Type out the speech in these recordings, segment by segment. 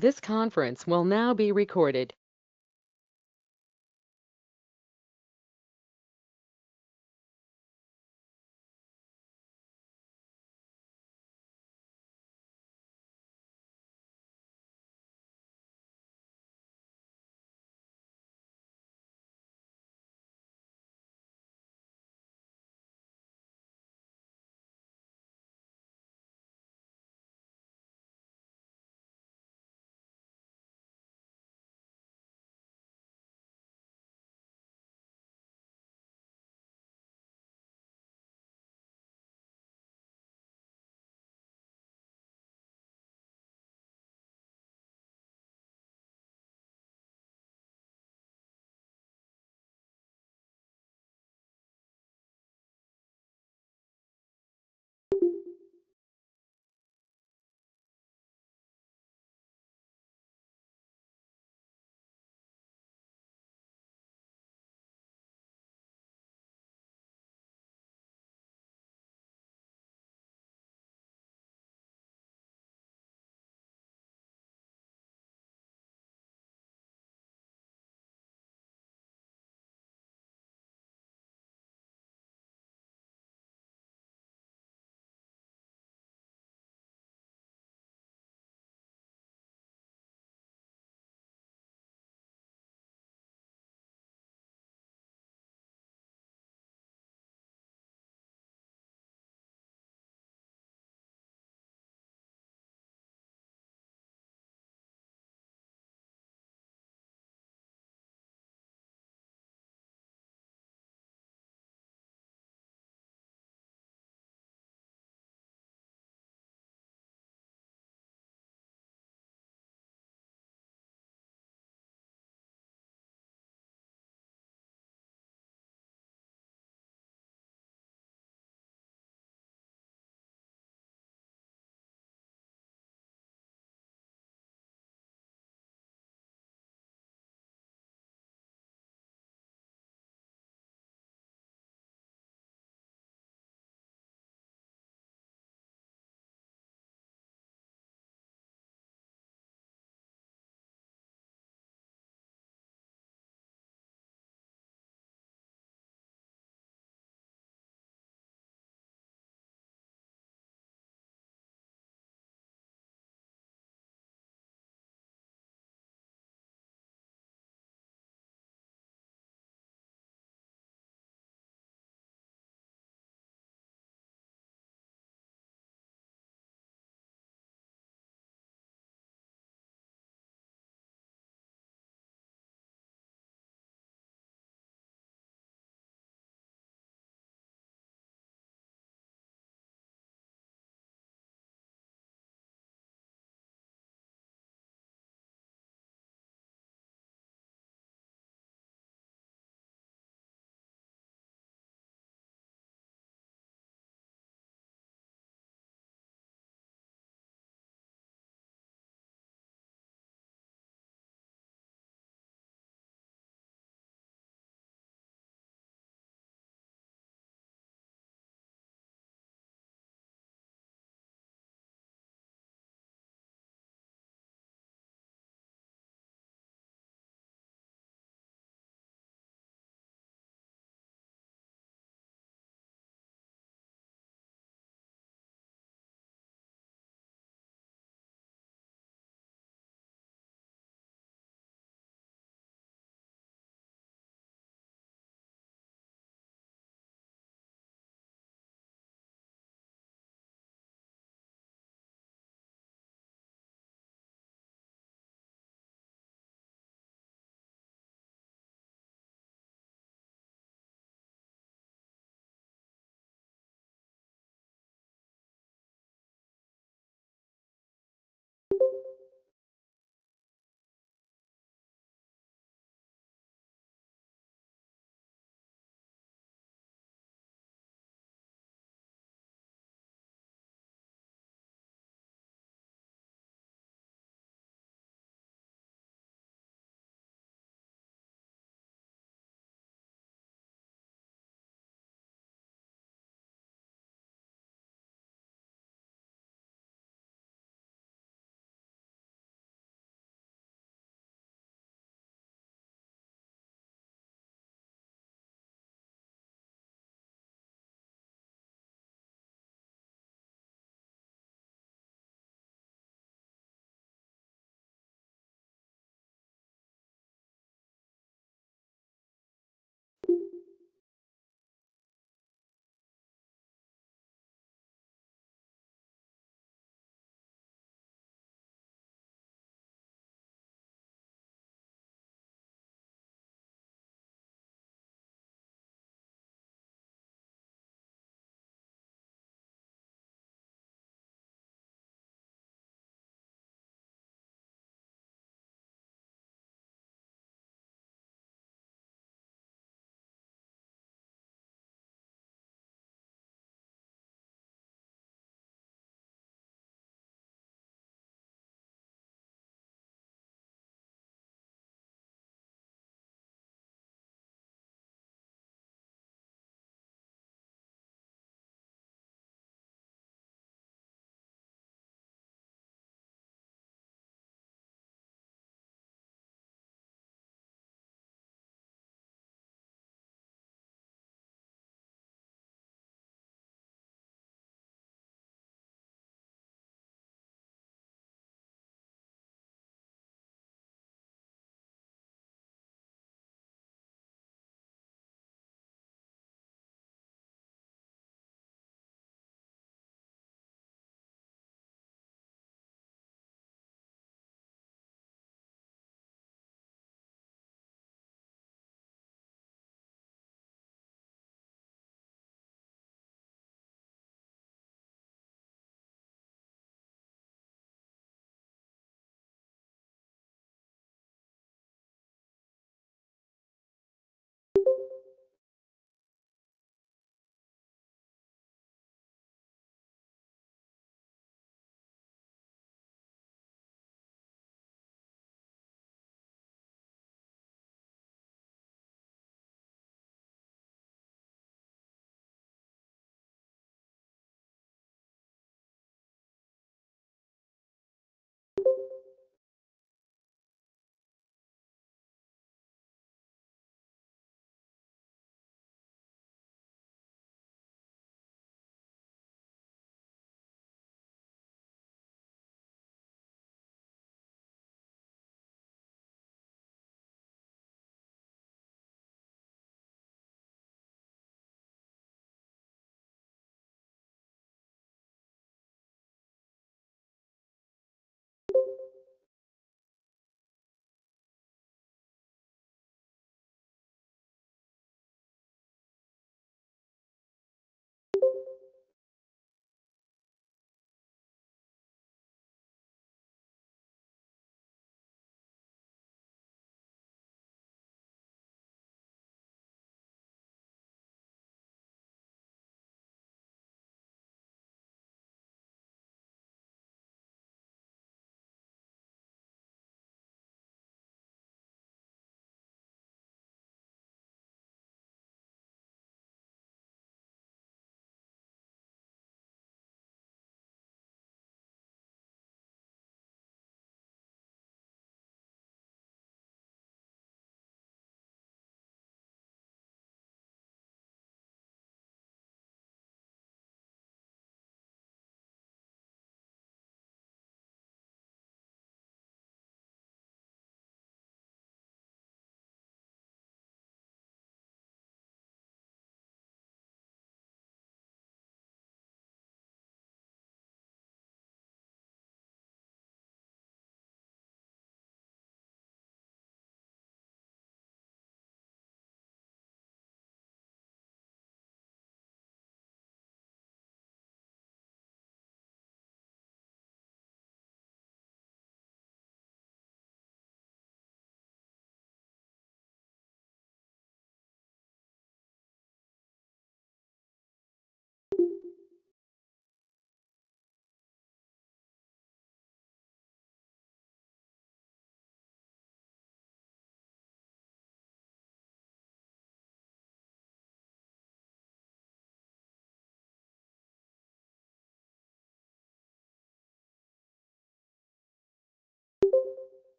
This conference will now be recorded.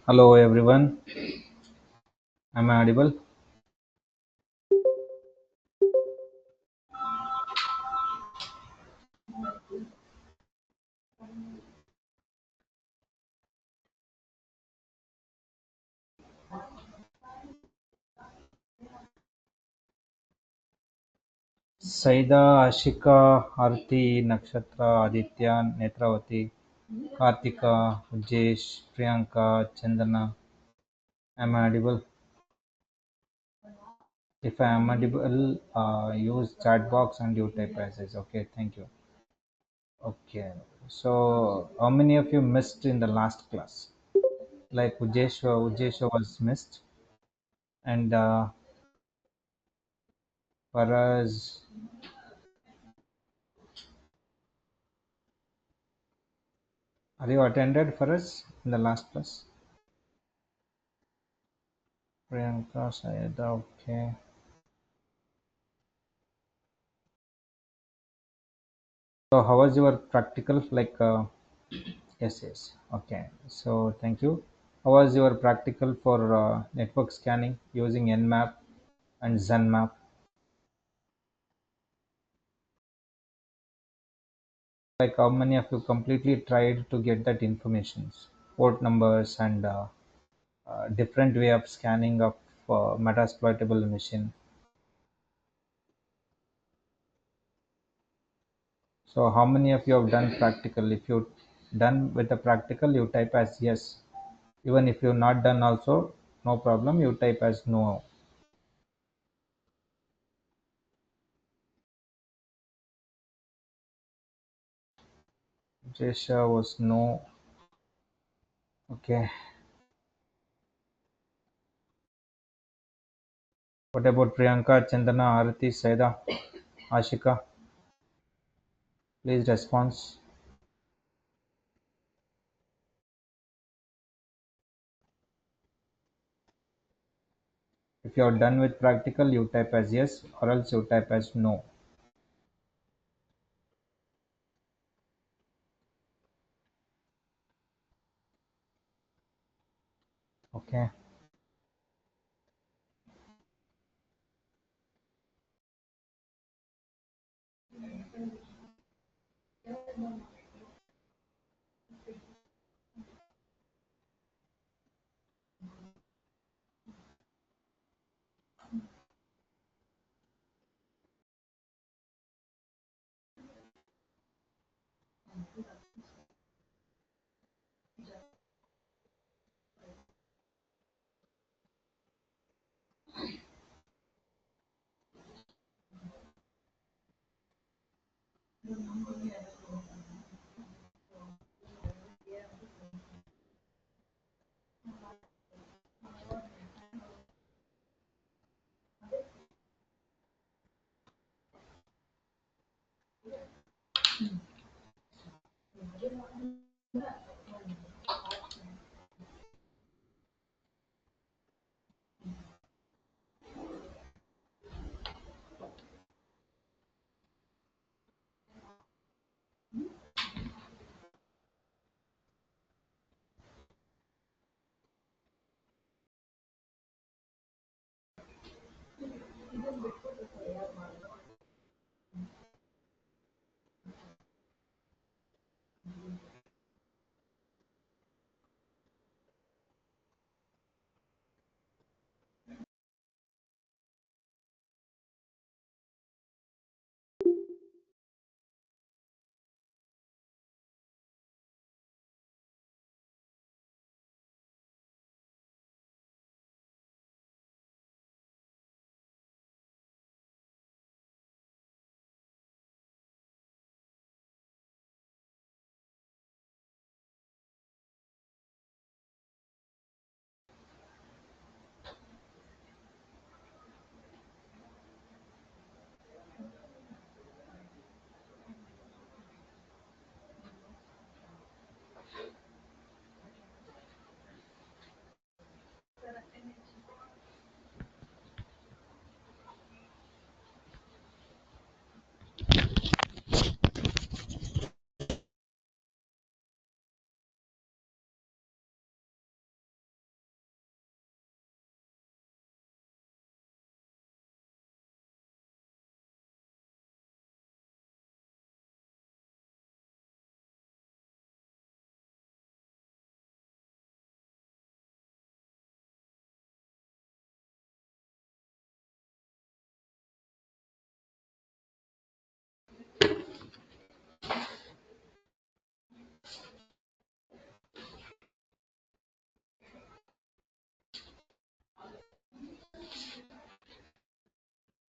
Hello everyone, am I audible? Saida, Ashika, Arti, Nakshatra, Aditya, Netravati, Kartika, Ujesh, Priyanka, Chandana. Am I audible? If I am audible, use chat box and you type as okay. Thank you. Okay. So, how many of you missed in the last class? Like Ujesh was missed, and Faraz, are you attended Faraz in the last class? Priyanka, Sayeda, okay. So how was your practical? Yes, yes. Okay. So thank you. How was your practical for network scanning using Nmap and ZenMap? Like how many of you completely tried to get that informations, port numbers and different way of scanning of metasploitable machine? So how many of you have done practical? If you done with the practical, you type as yes. Even if you're not done also, no problem. You type as no. Jesha was no. Okay. What about Priyanka, Chandana, Arati, Saida, Ashika? Please respond. If you are done with practical, you type as yes, or else you type as no. Okay.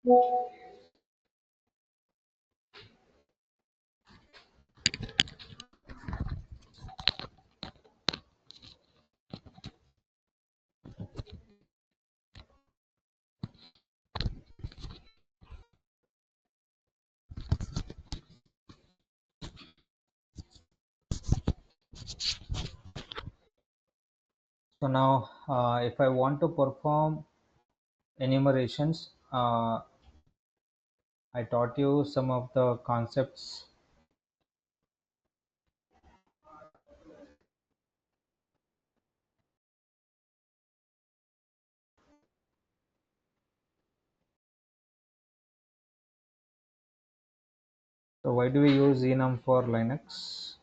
So now, if I want to perform enumerations, I taught you some of the concepts. So why do we use enum for Linux?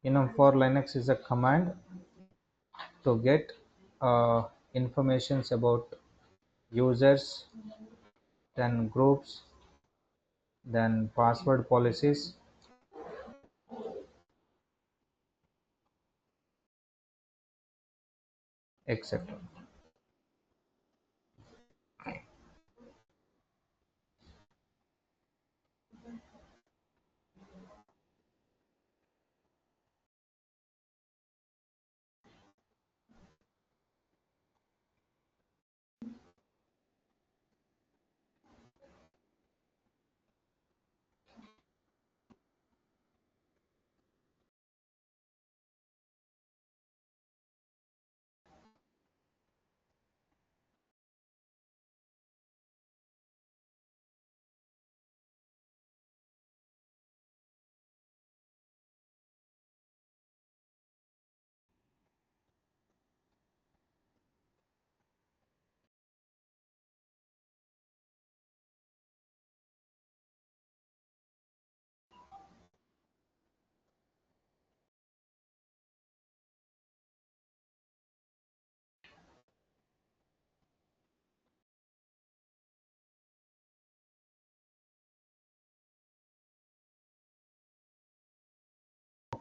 Enum for Linux is a command to get informations about users, then groups, then password policies, etc.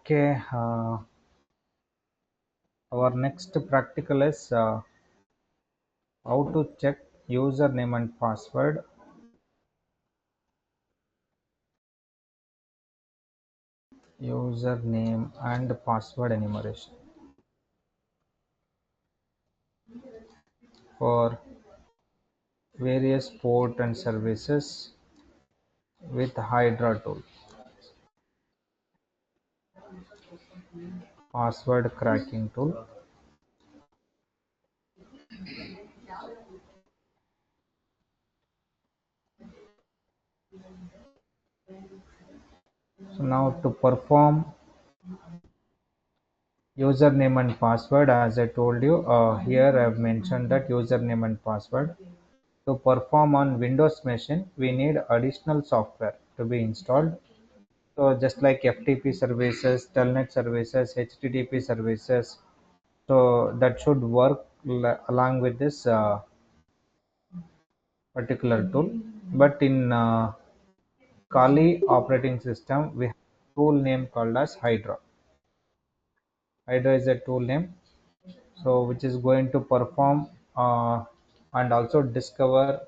Okay, our next practical is how to check username and password. Username and password enumeration for various port and services with Hydra tool. Password cracking tool. So now to perform username and password, as I told you, here I have mentioned that username and password. To perform on Windows machine, we need additional software to be installed. So just like FTP services, Telnet services, HTTP services, so that should work along with this particular tool. But in Kali operating system, we have a tool name called as Hydra. Hydra is a tool name, so which is going to perform and also discover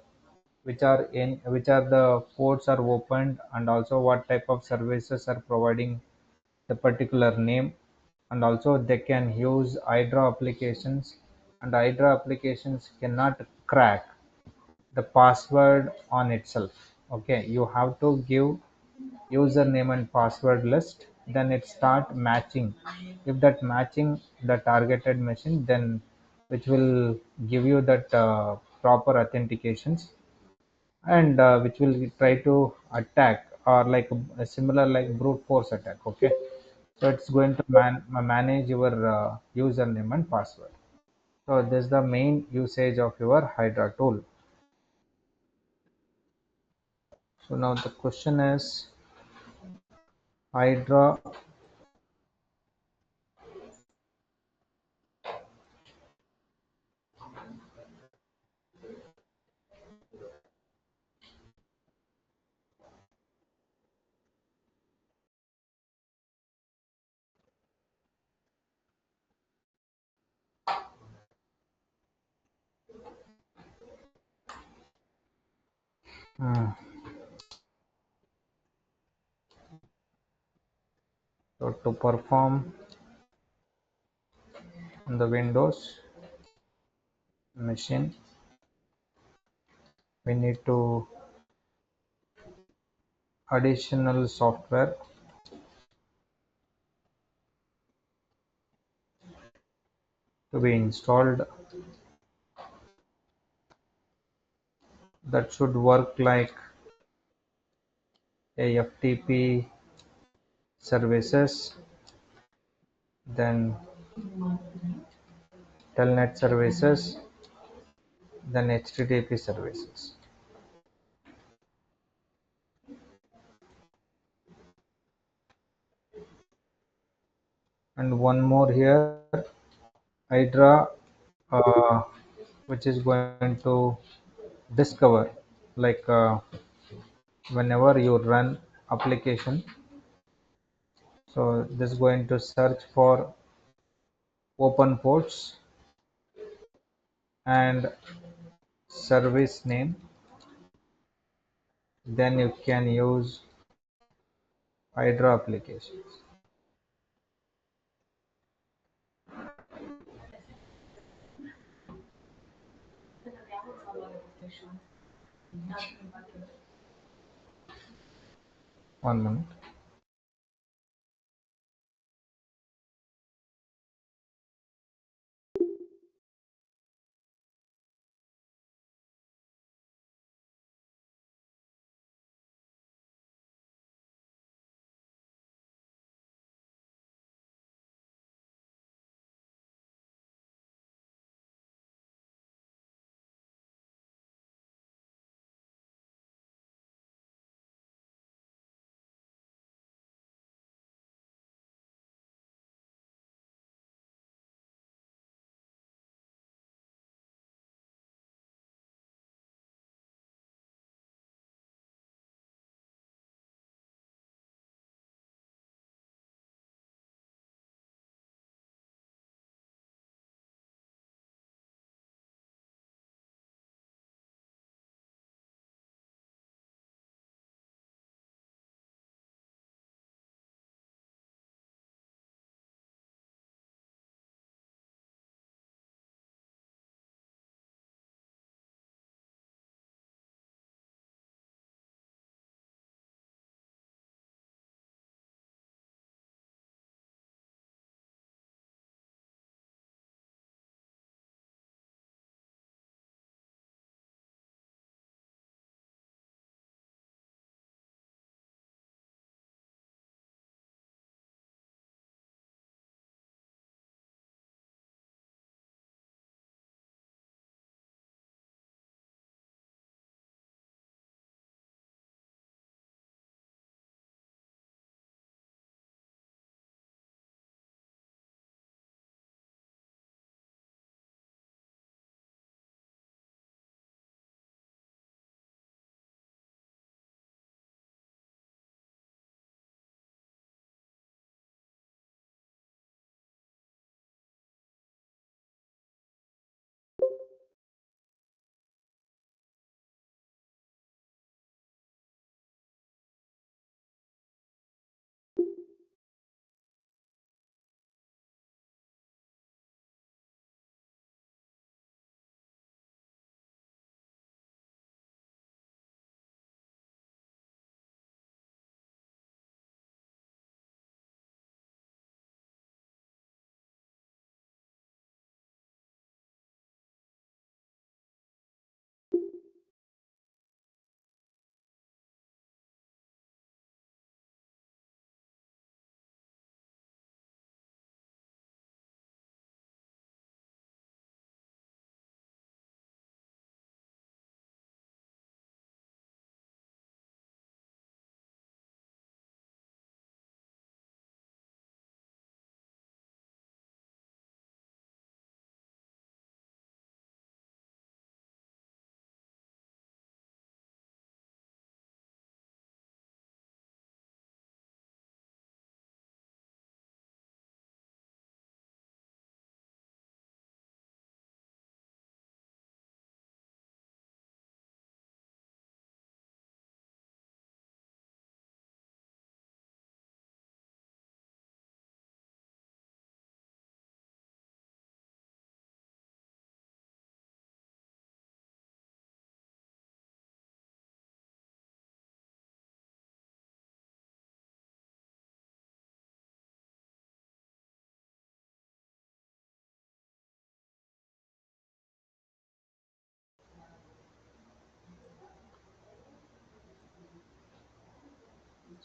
which are the ports are opened, and also what type of services are providing the particular name, and also they can use Hydra applications, and Hydra applications cannot crack the password on itself. Okay, you have to give username and password list, then it start matching. If that matching the targeted machine, then which will give you that proper authentications, and which will try to attack, or like a similar like brute force attack. Okay, so it's going to manage your username and password. So this is the main usage of your Hydra tool. So now the question is, Hydra. Hmm. So to perform in the Windows machine, we need to additional software to be installed that should work like a FTP services, then telnet services, then HTTP services. And one more here, Hydra, uh, which is going to discover, like whenever you run application, so this is going to search for open ports and service name, then you can use Hydra applications. One minute.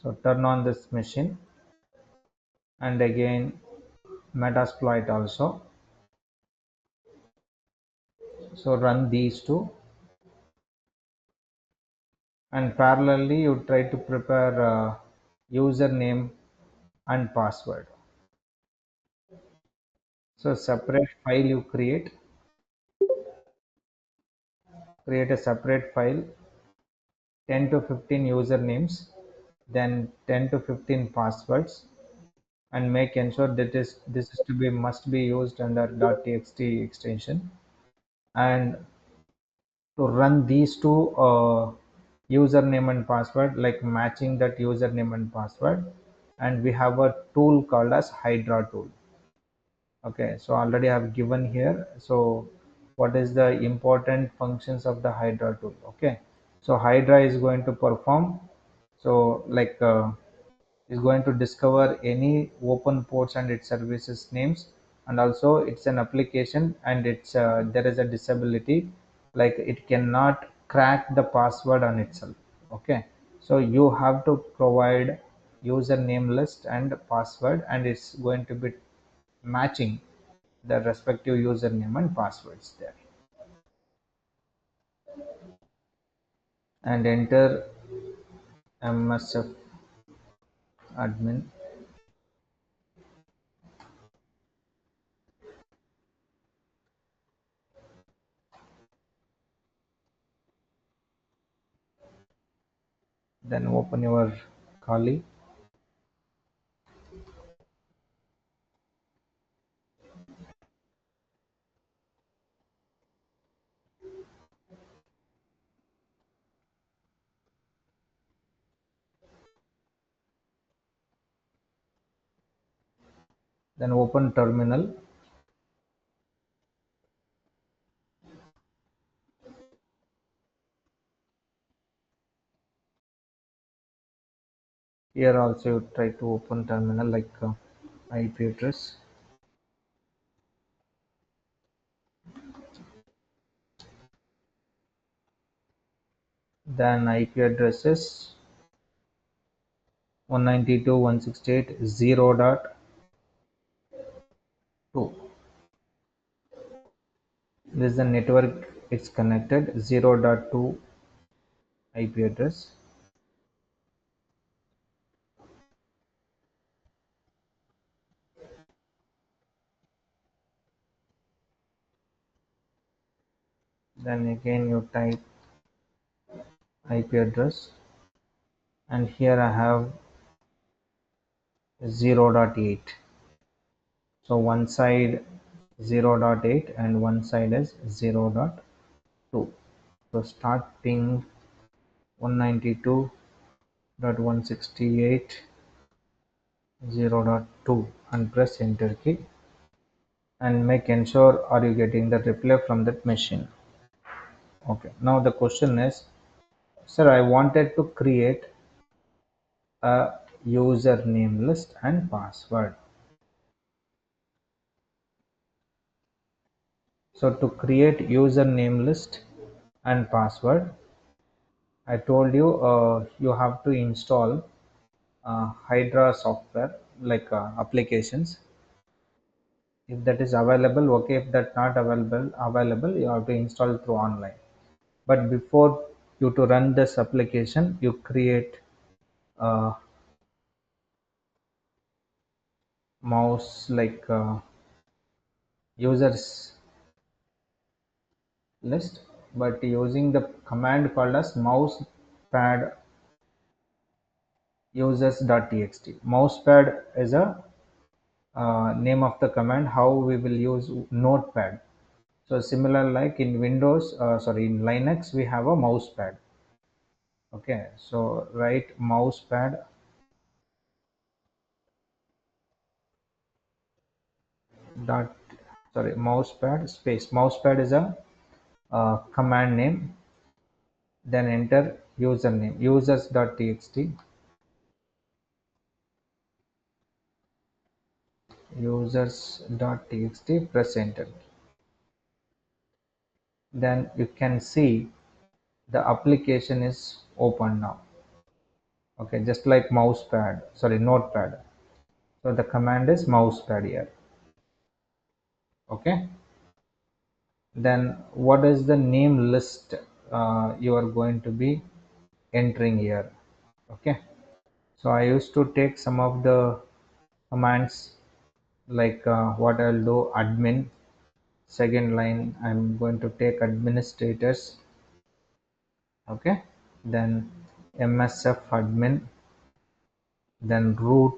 So turn on this machine and again metasploit also. So run these two, and parallelly you try to prepare username and password. So separate file you create a separate file, 10 to 15 usernames, then 10 to 15 passwords, and make ensure that this is to be must be used under .txt extension. And to run these two username and password, like matching that username and password, and we have a tool called as Hydra tool. Okay, so already I have given here. So what is the important functions of the Hydra tool? Okay, so Hydra is going to perform, so like is going to discover any open ports and its services names, and also it's an application, and it's there is a disability, like it cannot crack the password on itself. Okay, so you have to provide username list and password, and it's going to be matching the respective username and passwords there, and enter msf admin, then open your Kali, then open terminal. Here also you try to open terminal, like IP address, then IP address is 192.168.0.2. This is the network it's connected, 0.2 IP address. Then again you type IP address, and here I have 0.8. So one side 0.8 and one side is 0.2. So start ping 192.168.0.2 and press enter key, and make ensure are you getting the reply from that machine. Okay, now the question is, sir, I wanted to create a username list and password. So to create username list and password, I told you you have to install Hydra software, like applications. If that is available, okay. If that not available, you have to install through online. But before you to run this application, you create a mouse, like users list, but using the command called as mousepad users.txt. Mousepad is a name of the command how we will use notepad. So similar, like in Windows, sorry, in Linux we have a mousepad. Okay, so write mousepad dot, sorry, mousepad space, mousepad is a command name, then enter username users.txt, users.txt, press enter. Then you can see the application is open now. Okay, just like mouse pad, sorry, notepad. So the command is mouse pad here. Okay, then what is the name list you are going to be entering here? Okay, so I used to take some of the commands, like what I'll do, admin. Second line, I'm going to take administrators. Okay, then msf admin, then root.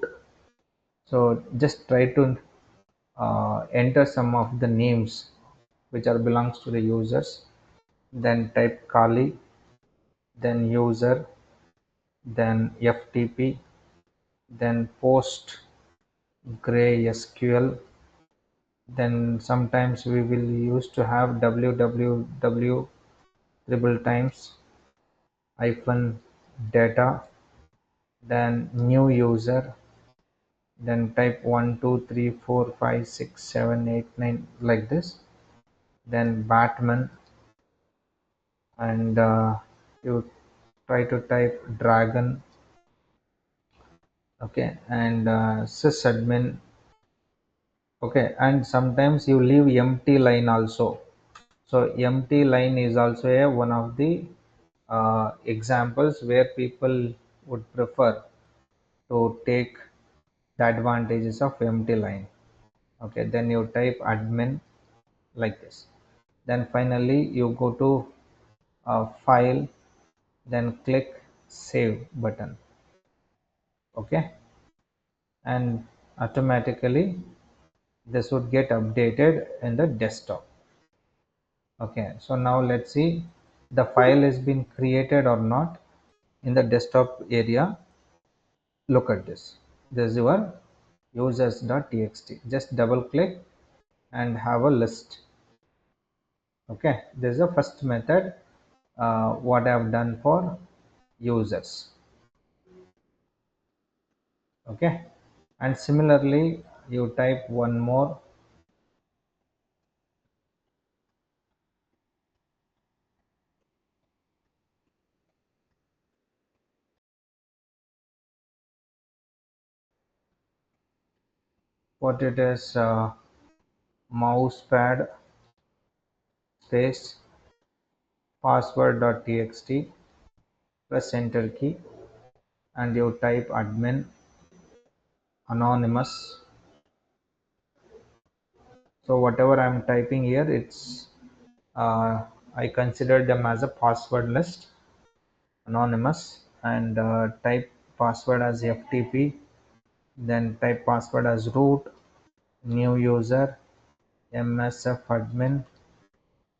So just try to enter some of the names which are belongs to the users, then type kali, then user, then ftp, then post gray sql, then sometimes we will use to have www triple times hyphen data, then new user, then type 1 2 3 4 5 6 7 8 9 like this, then batman, and you try to type dragon. Okay, and sysadmin. Okay, and sometimes you leave empty line also. So empty line is also a one of the examples where people would prefer to take the advantages of empty line. Okay, then you type admin like this, then finally you go to file, then click save button. Okay, and automatically this would get updated in the desktop. Okay, so now let's see the file has been created or not in the desktop area. Look at this. This is your users.txt. Just double click and have a list. Okay, this is the first method what I have done for users. Okay, and similarly you type one more. What it is, mousepad space password.txt, press enter key, and you type admin anonymous. So whatever I'm typing here, it's I consider them as a password list, anonymous, and type password as ftp, then type password as root, new user, msf admin,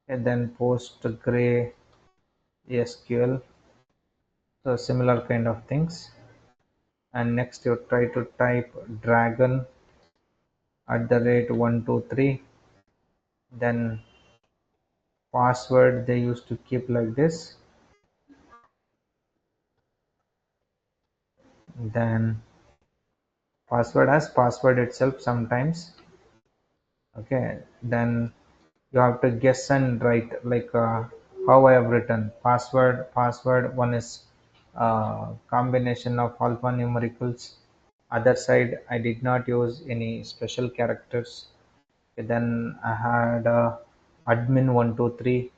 and then post gray sql. So similar kind of things. And next you try to type dragon @123, then password they used to keep like this, then password as password itself sometimes. Okay, then you have to guess and write, like how I have written password one is combination of alphanumericals, other side I did not use any special characters. Okay, then I had admin 123,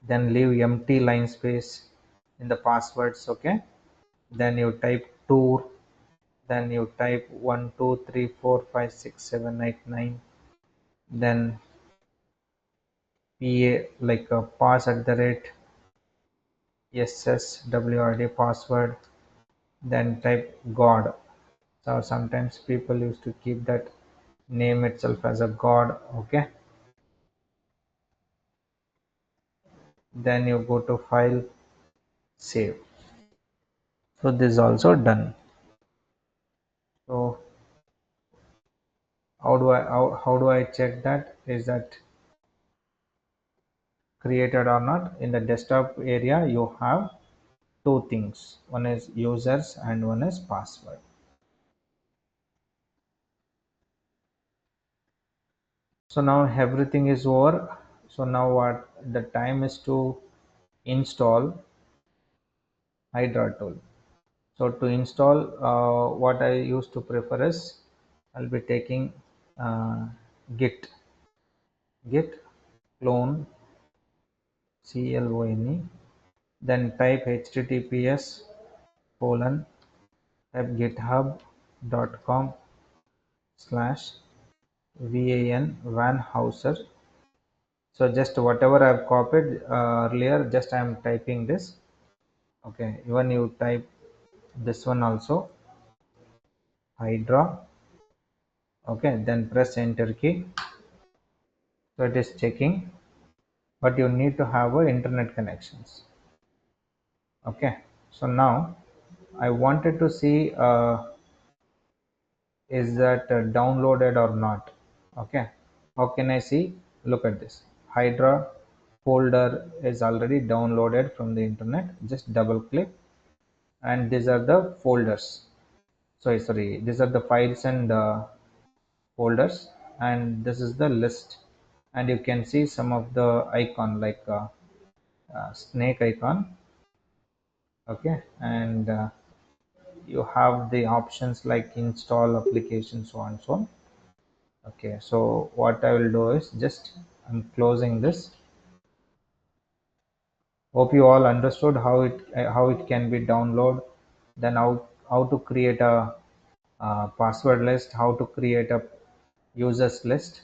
then leave empty line space in the passwords. Okay, then you type tour, then you type 1 2 3 4 5 6 7 8 9, then pa, like pass @sswrd password, then type god. So sometimes people used to keep that name itself as a god. Okay, then you go to file, save. So this is also done. So how do I check that is that created or not? In the desktop area you have two things, one is users and one is password. So now everything is over. So now what the time is to install hydra tool. So to install, what I used to prefer is I'll be taking uh, git git clone clone, then type https colon type github.com/van Hauser. So just whatever I've copied earlier, just I'm typing this. Okay, even you type this one also, Hydra. Okay, then press enter key. So it is checking, but you need to have a internet connections. Okay, so now I wanted to see is that downloaded or not. Okay, how can I see? Look at this, Hydra folder is already downloaded from the internet. Just double click, and these are the folders. Sorry, these are the files and folders, and this is the list. And you can see some of the icon like snake icon. Okay, and you have the options like install application, so on so on. Okay, so what I will do is just I'm closing this. Hope you all understood how it can be downloaded, then how to create a password list, how to create a users list.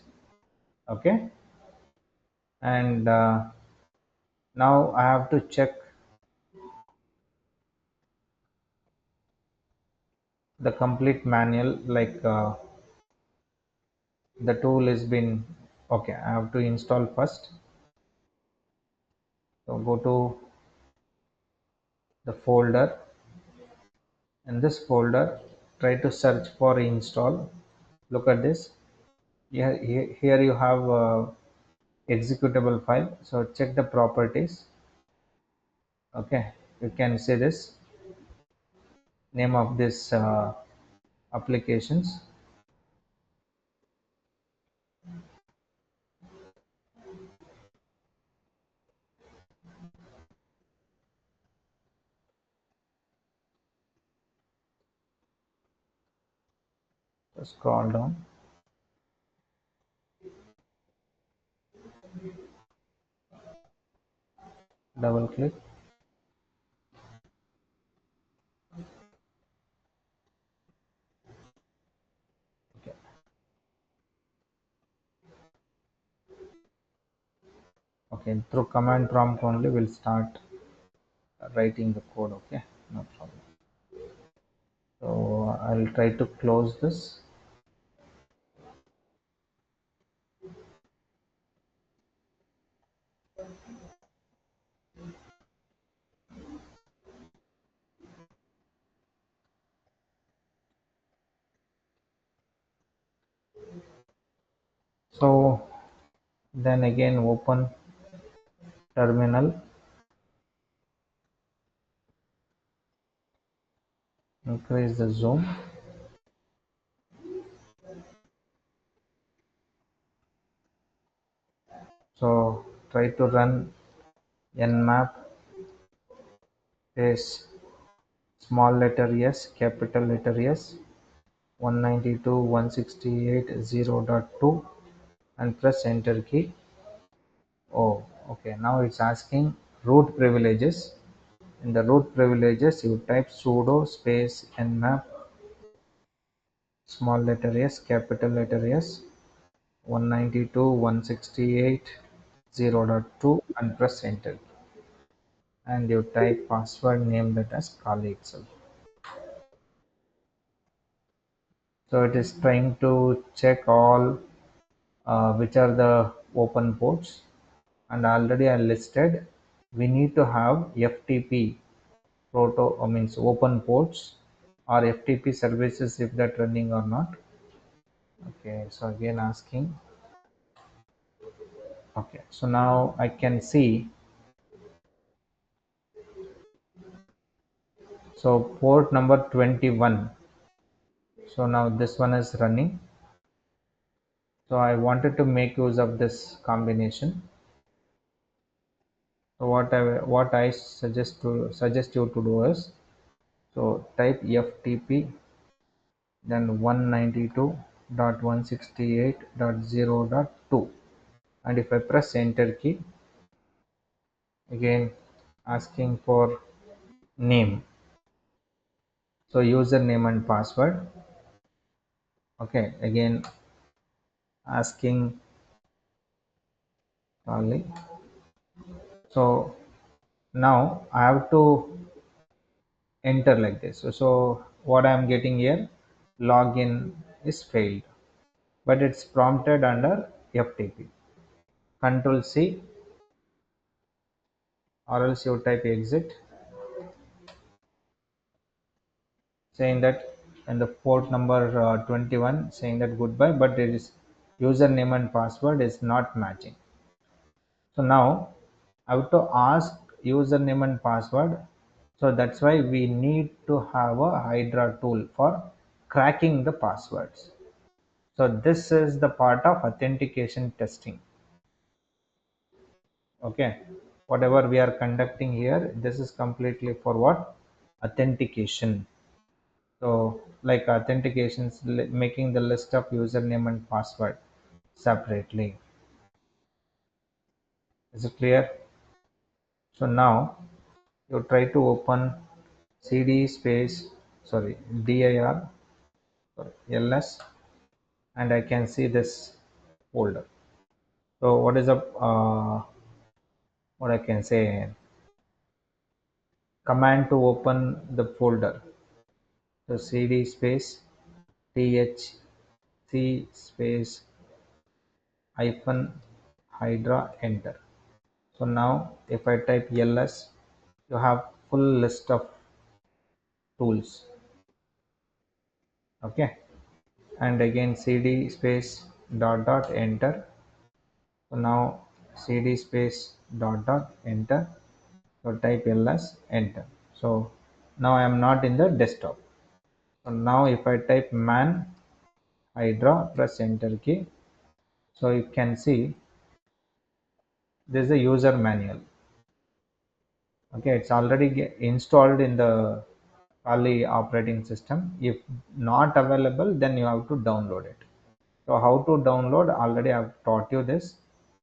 Okay, and now I have to check the complete manual, like the tool has been. Okay, I have to install first. So go to the folder. In this folder, try to search for install. Look at this. Here you have executable file. So check the properties. Okay, you can see this name of this applications. So scroll down, double click. Okay, okay, through command prompt only we'll start writing the code. Okay, no problem. So I'll try to close this. So then again open terminal, increase the zoom. So try to run nmap is small letter s, capital letter S, 192.168.0.2, and press enter key. Oh, okay, now it's asking root privileges. In the root privileges, you type sudo space nmap small letter s, capital letter S, 192.168.0.2, and press enter. And you type password, name that as Kali itself. So it is trying to check all which are the open ports, and already I listed we need to have FTP means open ports or FTP services if that running or not. Okay, so again asking. Okay, so now I can see. So port number 21. So now this one is running. So I wanted to make use of this combination. So what I suggest you to do is, So type ftp, then 192.168.0.2, and if I press enter key, again asking for name, so username and password. Okay, again asking Charlie. So now I have to enter like this. So what I am getting here, login is failed, but it's prompted under FTP. Control C, or else you type exit, saying that, and the port number 21, saying that goodbye, but it is username and password is not matching. So now I have to ask username and password. So that's why we need to have a Hydra tool for cracking the passwords. So this is the part of authentication testing. Okay, whatever we are conducting here, this is completely for what? Authentication. So like authentications, making the list of username and password separately. Is it clear? So now you try to open cd space, sorry, dir, sorry, ls, and I can see this folder. So what is a what I can say, command to open the folder? So cd space thc space hyphen hydra, enter. So now if I type ls, you have full list of tools. Okay, and again cd space dot dot, enter. So now cd space dot dot, enter. So type ls, enter. So now I am not in the desktop. So now if I type man hydra, press enter key, so you can see this is a user manual. Okay, it's already installed in the Kali operating system. If not available, then you have to download it. So how to download, already I've taught you this,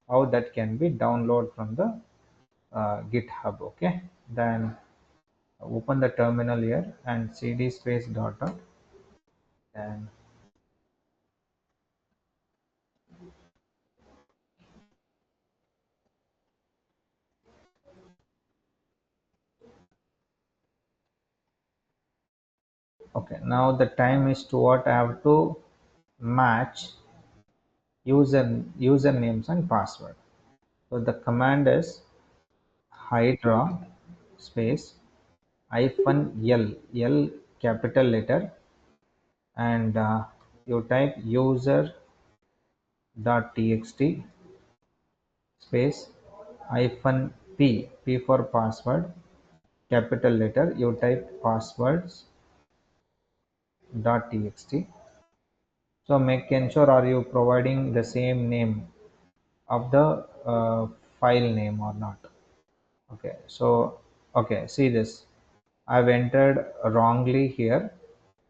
how that can be downloaded from the GitHub. Okay, then open the terminal here and cd space dot dot, and okay, now the time is to what? I have to match usernames and password. So the command is hydra space hyphen l capital letter, and you type user dot txt space hyphen p for password, capital letter, you type passwords dot txt. So make ensure are you providing the same name of the file name or not. Okay, so okay, see this, I've entered wrongly here.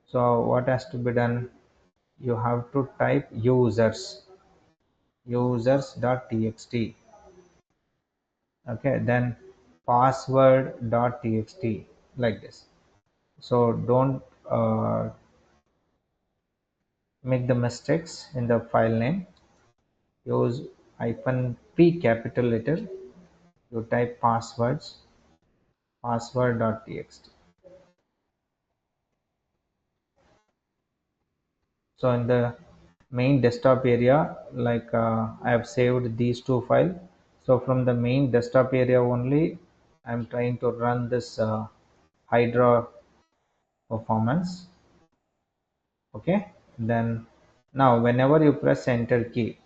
So what has to be done? You have to type users.txt. Okay, then password.txt, like this. So don't make the mistakes in the file name. Use hyphen p capital letter, you type password.txt. So in the main desktop area, like I have saved these two files. So from the main desktop area only, I'm trying to run this hydra performance. Okay, then now whenever you press enter key,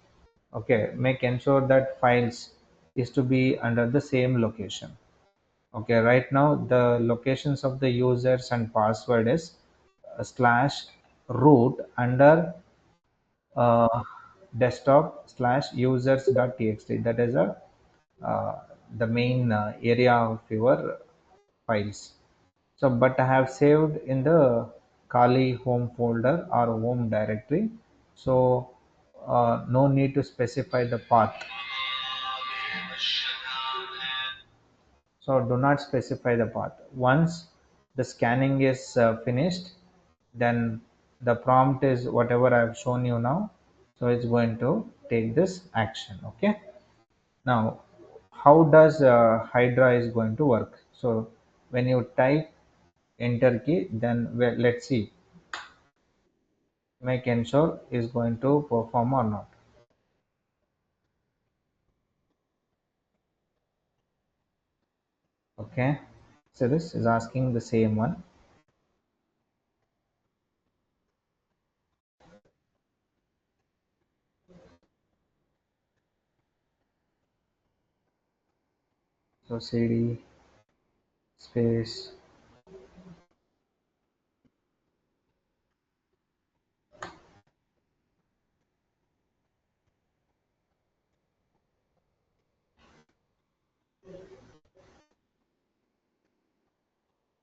okay, make ensure that files is to be under the same location. Okay, right now the locations of the users and password is slash root under uh, desktop slash users.txt. That is a uh, the main area of your files. So, but I have saved in the Kali home folder or home directory. So, no need to specify the path. So, do not specify the path. Once the scanning is finished, then the prompt is whatever I have shown you now. So, it's going to take this action. Okay. Now, how does Hydra is going to work? So, when you type enter key, then well, let's see, make ensure is going to perform or not. Okay, so this is asking the same one. So cd space,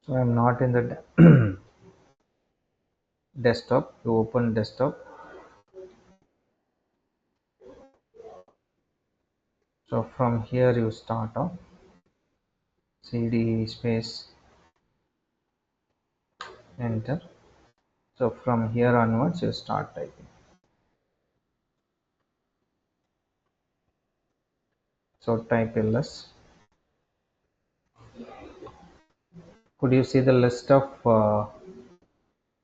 so I'm not in the desktop. You open desktop. So from here you start off cd space enter. So from here onwards you start typing. So type ls. Could you see the list of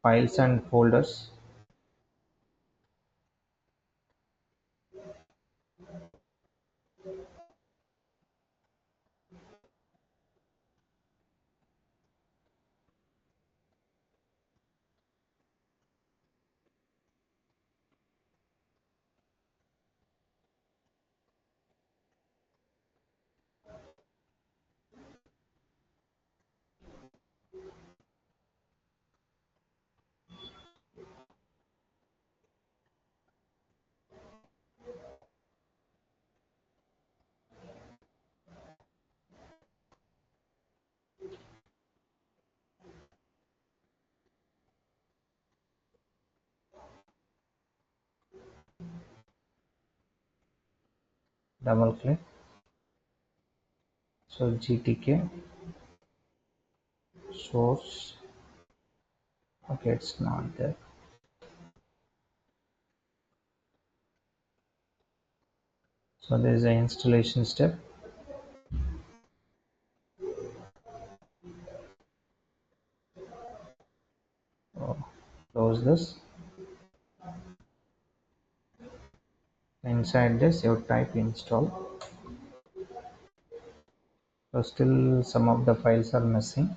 files and folders? Double click. So gtk source. Okay, it's not there. So there is an installation step. So close this. Inside this you type install. So still some of the files are missing.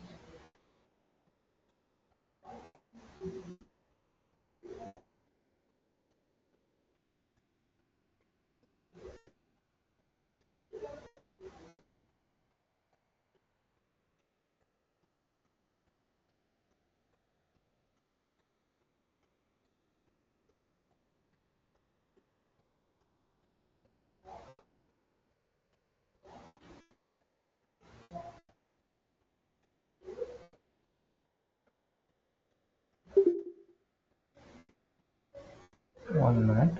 One minute.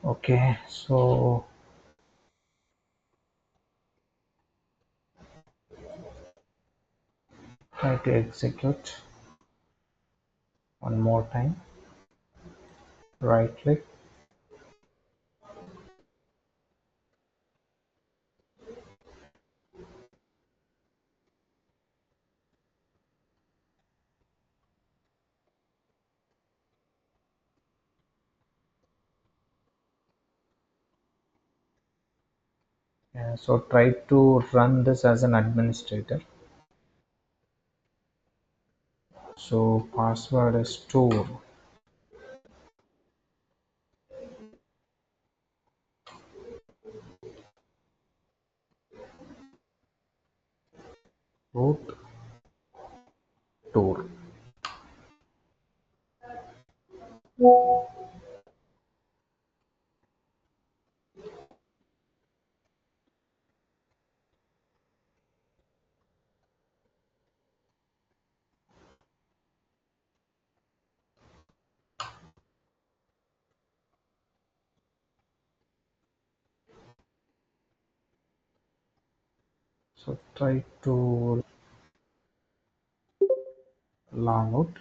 Okay, so try to execute one more time. Right click, So try to run this as an administrator. So password is store root tour. So try to log out,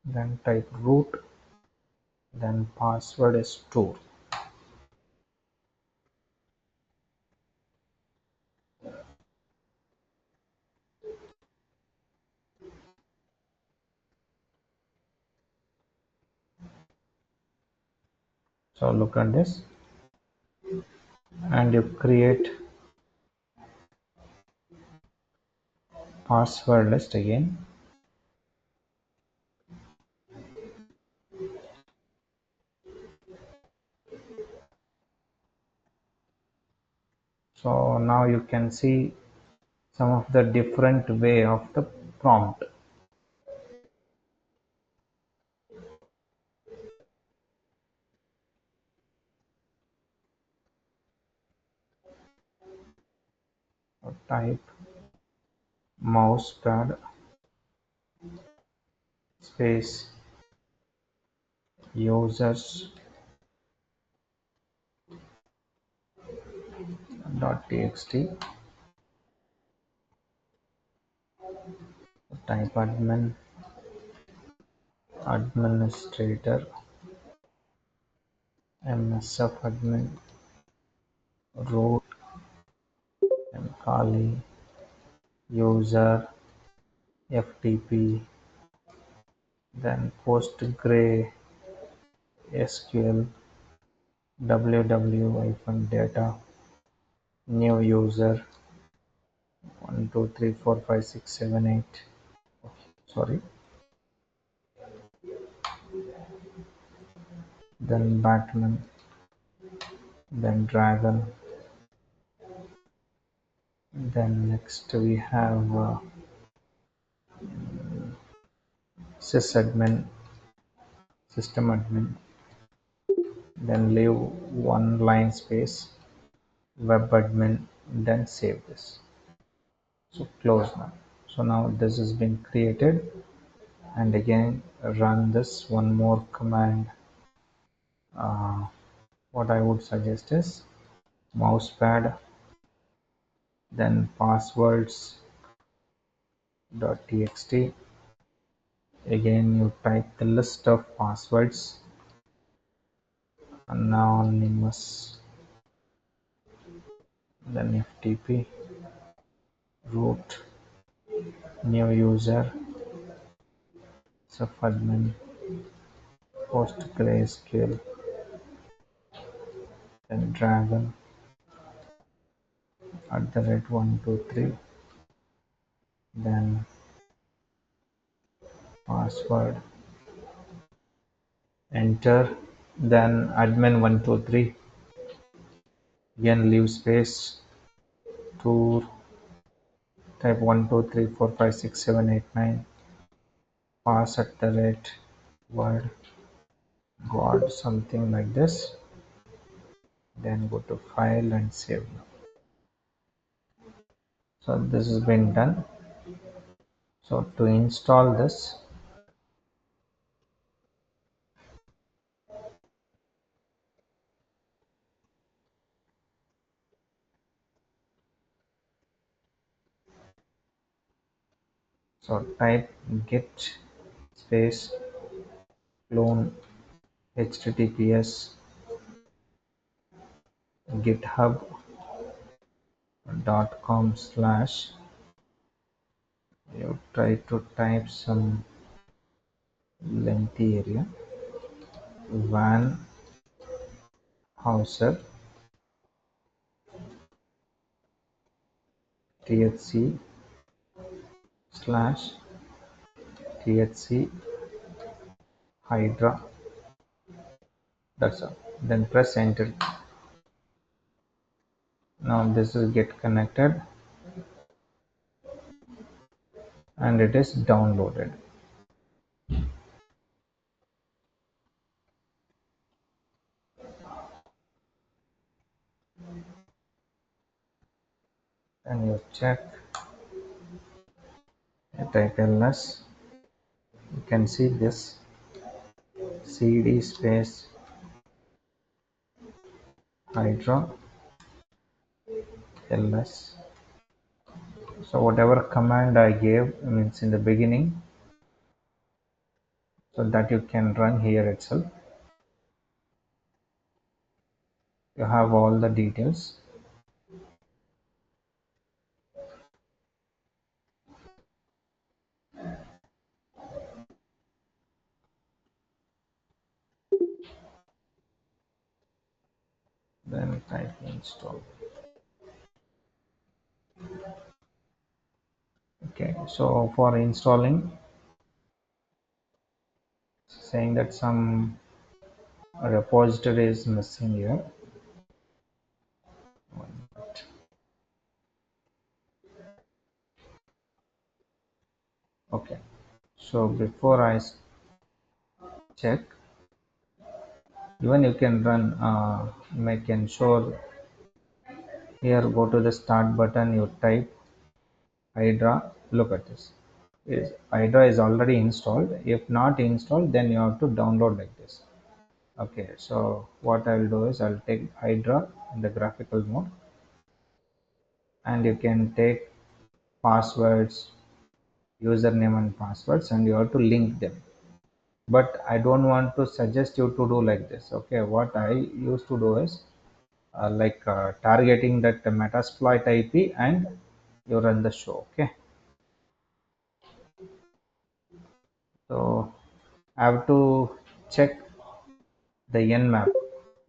then type root, then password is store. So look at this, and you create password list again. So now you can see some of the different way of the prompt. So type mousepad space users .txt, type administrator msf admin root and kali user ftp, then postgre sql www-data new user 1 2 3 4 5 6 7 8, sorry, then Batman, then Dragon, then next we have sysadmin, system admin, then leave one line space, web admin, then save this. So close now. So now this has been created, and again run this one more command. What I would suggest is mousepad, then passwords.txt. Again you type the list of passwords, anonymous, then ftp root new user subadmin postgresql, then dragon @123, then password, enter, then admin123, again leave space, tour, type 1 2 3 4 5 6 7 8 9, pass word god, something like this, then go to file and save now. So this has been done. So to install this, so type git space clone https github.com/, you try to type some lengthy area, Van Hauser thc slash thc hydra. That's all. Then press enter. Now this will get connected and it is downloaded. And you check, you type ls, you can see this cd space hydra ls. So whatever command I gave means in the beginning, so that you can run here itself. You have all the details. Then type install. Okay, so for installing, saying that some repository is missing here. Okay, so before I check, even you can run, make ensure here, go to the start button, you type hydra. Look at this, is hydra is already installed. If not installed, then you have to download like this. Okay, so what I'll do is I'll take hydra in the graphical mode, and you can take passwords, username and passwords, and you have to link them. But I don't want to suggest you to do like this. Okay, what I used to do is targeting that metasploit IP, and you run the show. Okay, so I have to check the nmap,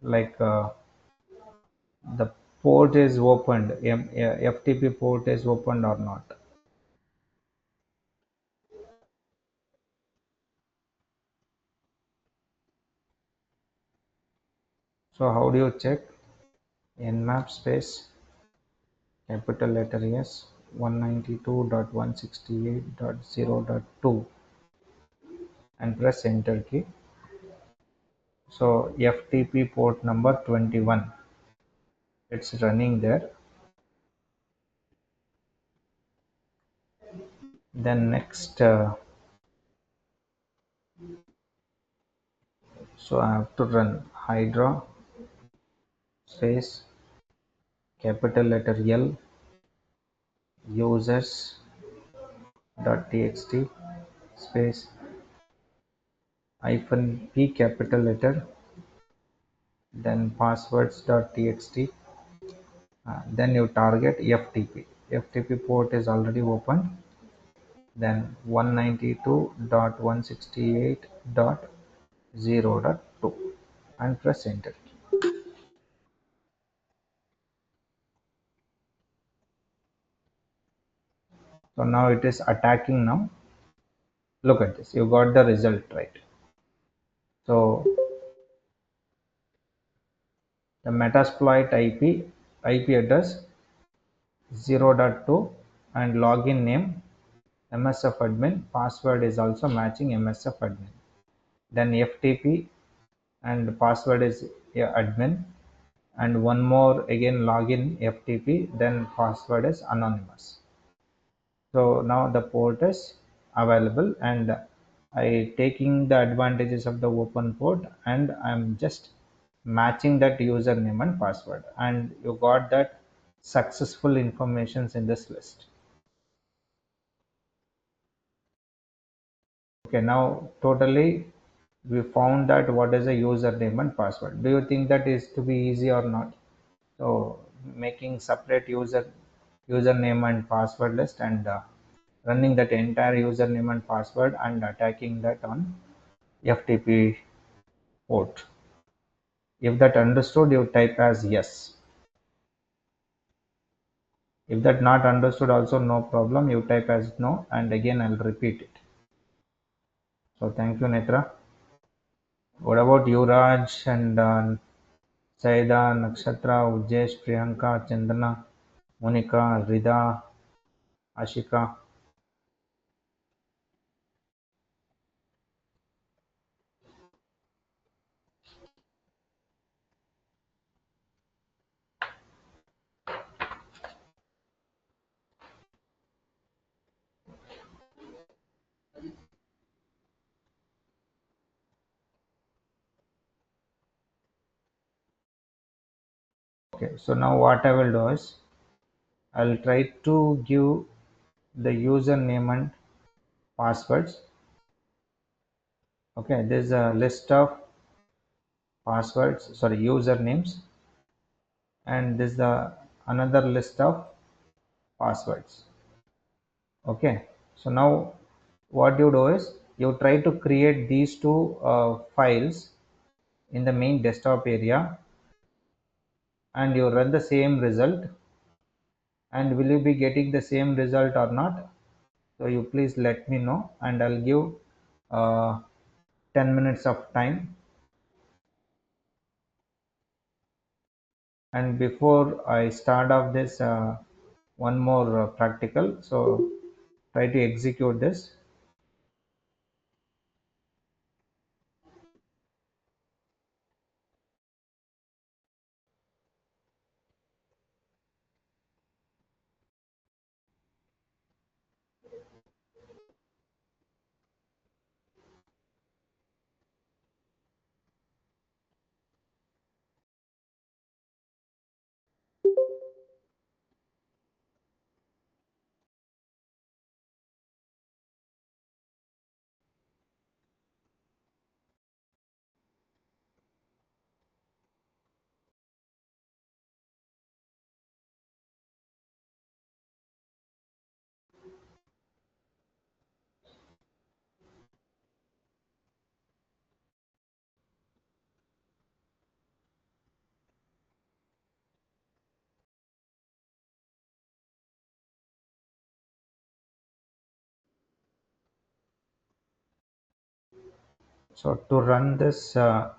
like the port is opened, FTP port is opened or not. So how do you check? Nmap space capital letter S 192.168.0.2 and press enter key. So FTP port number 21, it's running there. Then next, so I have to run hydra space capital letter L users.txt space hyphen p capital letter, then passwords.txt, then you target FTP port is already open, then 192.168.0.2 and press enter. So now it is attacking. Now look at this, you got the result, right? So the metasploit IP address 0.2 and login name MSF admin, password is also matching MSF admin. Then FTP and password is admin, and one more again login FTP, then password is anonymous. So now the port is available, and I taking the advantages of the open port, and I'm just matching that username and password, and you got that successful informations in this list. Okay, now totally we found that what is a username and password. Do you think that is to be easy or not? So making separate username and password list, and running that entire username and password and attacking that on FTP port. If that understood, you type as yes. If that not understood also, no problem, you type as no, and again I'll repeat it. So thank you, Netra. What about Yuvraj and Saida, Nakshatra, Ujesh, Priyanka, Chandana, Monica, Rida, Ashika? Okay, so now what I will do is I'll try to give the username and passwords. Okay, there's a list of passwords, sorry, usernames, and this is the another list of passwords. Okay, so now what you do is you try to create these two files in the main desktop area, and you run the same result, and will you be getting the same result or not? So you please let me know, and I'll give 10 minutes of time. And before I start off this, one more practical, so try to execute this. So to run this, so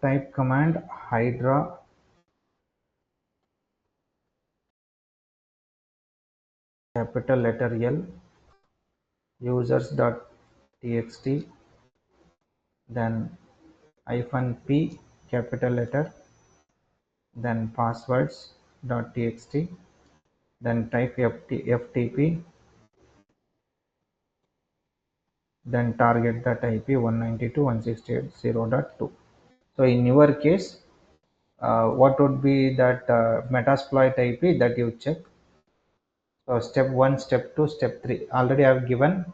type command hydra capital letter L users.txt, then hyphen p capital letter, then passwords.txt, then type ftp, then target that IP 192.168.0.2. So in your case, what would be that metasploit IP that you check? So step 1, step 2, step 3. Already I have given.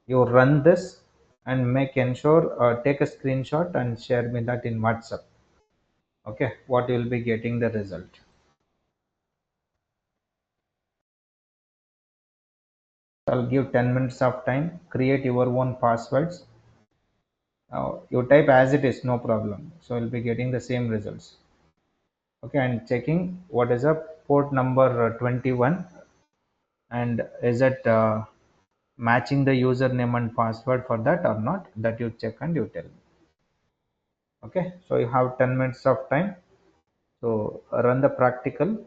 You run this and make ensure, take a screenshot and share me that in WhatsApp. Okay, what you will be getting the result. I'll give 10 minutes of time. Create your own passwords. You type as it is, no problem. So you'll be getting the same results. Okay, and checking what is a port number 21, and is it matching the username and password for that or not, that you check and you tell me. Okay, so you have 10 minutes of time, so run the practical,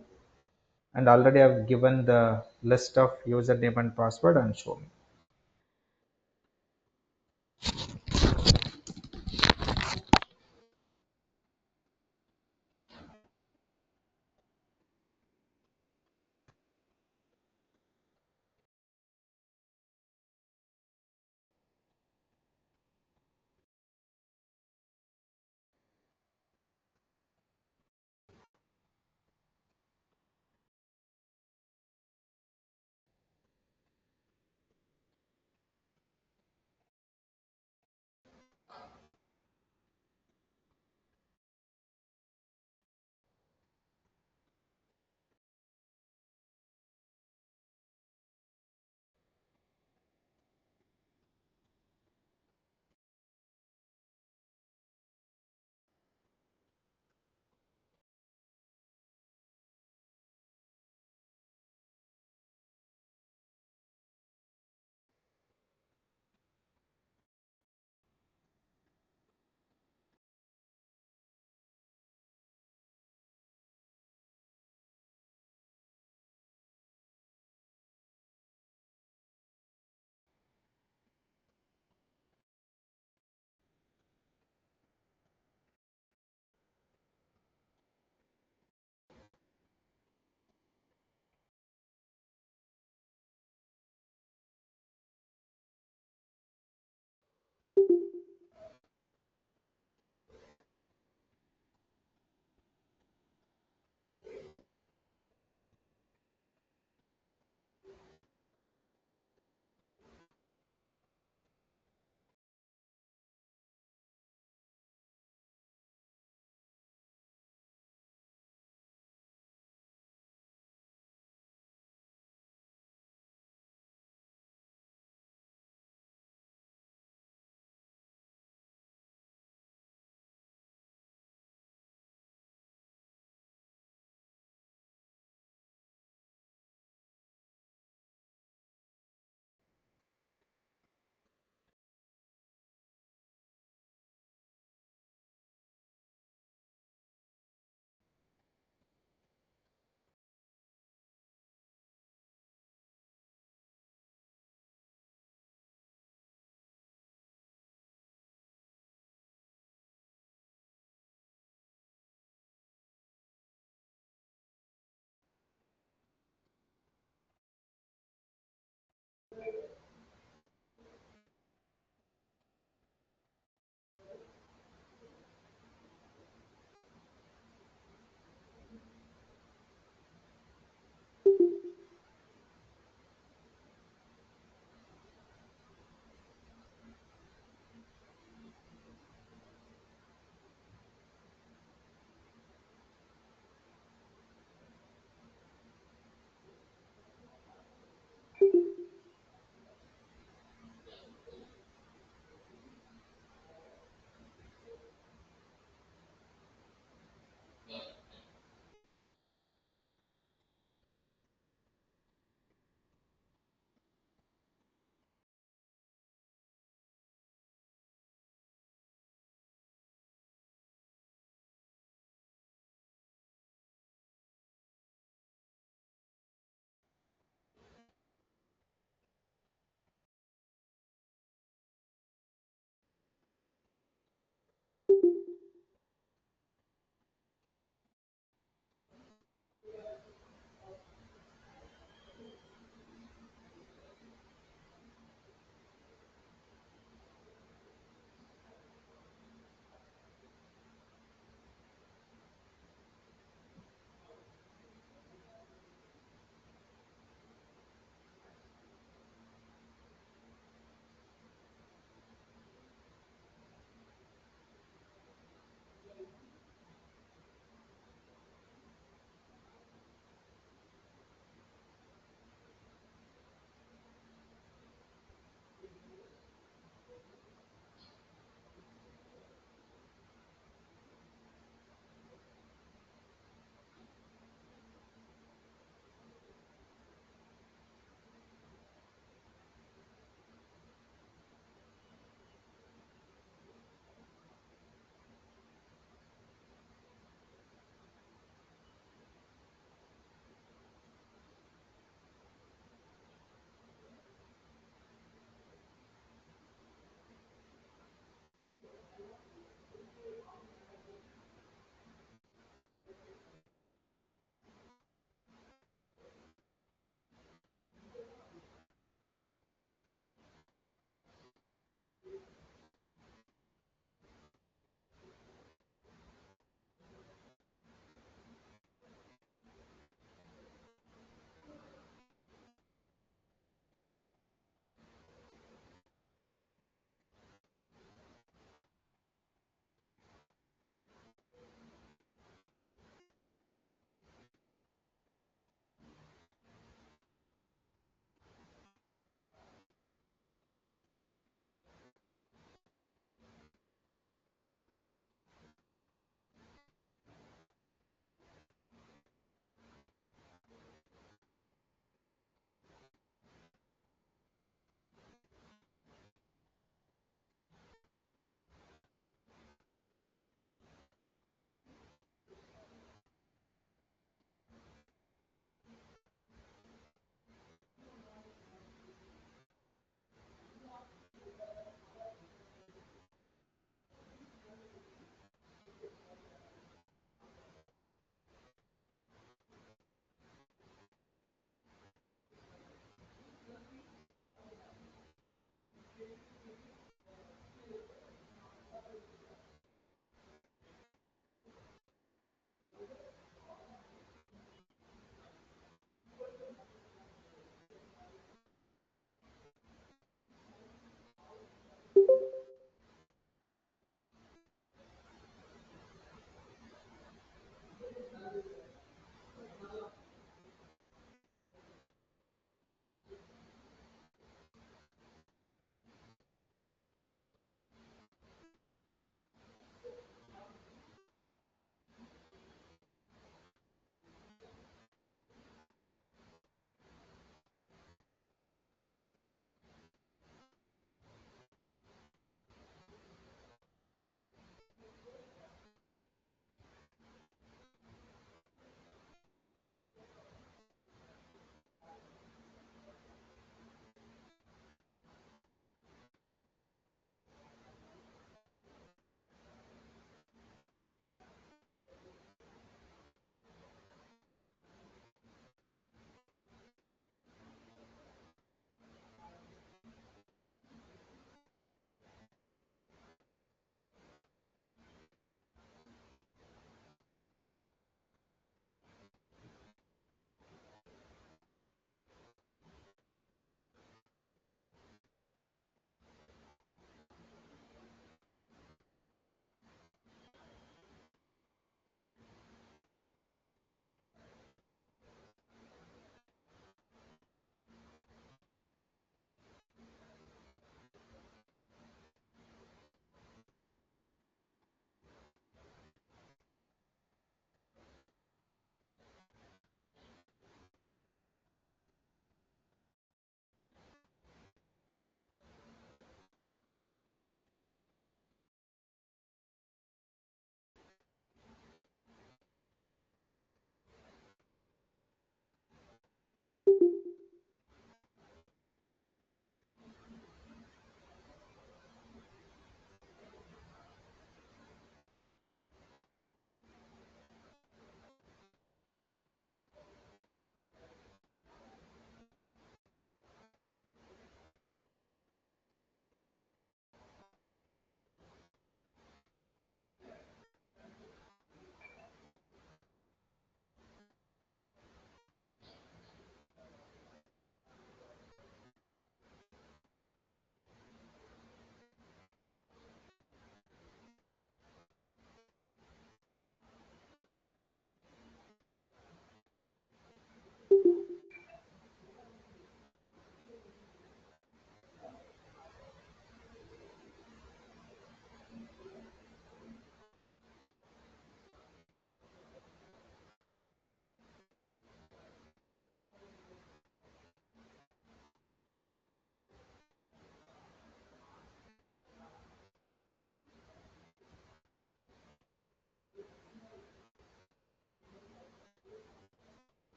and already I've given the list of username and password and show me.